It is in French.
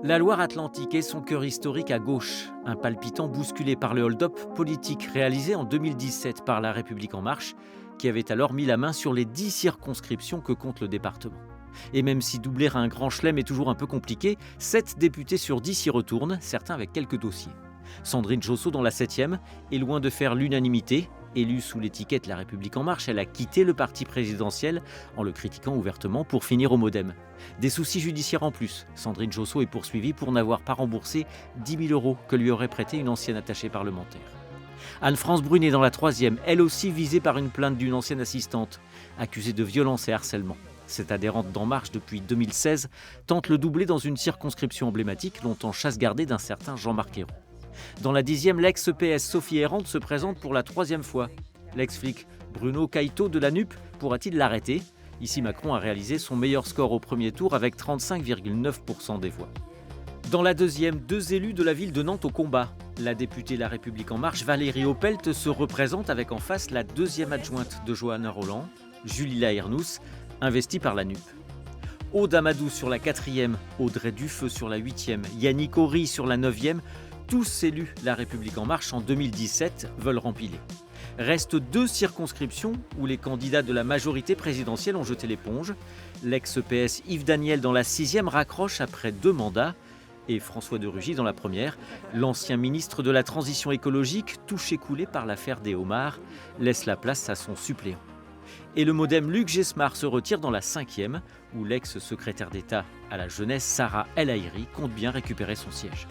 La Loire-Atlantique est son cœur historique à gauche, un palpitant bousculé par le hold-up politique réalisé en 2017 par La République En Marche, qui avait alors mis la main sur les 10 circonscriptions que compte le département. Et même si doubler un grand chelem est toujours un peu compliqué, 7 députés sur 10 y retournent, certains avec quelques dossiers. Sandrine Josso, dans la 7e, est loin de faire l'unanimité. Élue sous l'étiquette La République En Marche, elle a quitté le parti présidentiel en le critiquant ouvertement pour finir au MoDem. Des soucis judiciaires en plus. Sandrine Josso est poursuivie pour n'avoir pas remboursé 10 000 € que lui aurait prêté une ancienne attachée parlementaire. Anne-France Brunet, dans la 3e, elle aussi visée par une plainte d'une ancienne assistante, accusée de violence et harcèlement. Cette adhérente d'En Marche depuis 2016 tente le doublé dans une circonscription emblématique, longtemps chasse gardée d'un certain Jean-Marc Ayrault. Dans la 10e, l'ex-PS Sophie Errante se présente pour la 3e fois. L'ex-flic Bruno Caïto de la NUP pourra-t-il l'arrêter ? Ici, Macron a réalisé son meilleur score au premier tour avec 35,9% des voix. Dans la 2e, 2 élus de la ville de Nantes au combat. La députée La République En Marche, Valérie Opelt, se représente avec en face la 2e adjointe de Johanna Roland, Julie Lahernous, investie par la NUP. Aude Amadou sur la 4e, Audrey Dufeu sur la 8e, Yannick Horry sur la 9e, tous élus La République En Marche en 2017 veulent rempiler. Restent 2 circonscriptions où les candidats de la majorité présidentielle ont jeté l'éponge. L'ex-PS Yves Daniel dans la 6e raccroche après 2 mandats et François de Rugy dans la 1re. L'ancien ministre de la Transition écologique, touché coulé par l'affaire des homards, laisse la place à son suppléant. Et le MoDem Luc Gesmar se retire dans la 5e, où l'ex-secrétaire d'État à la jeunesse Sarah El Haïry compte bien récupérer son siège.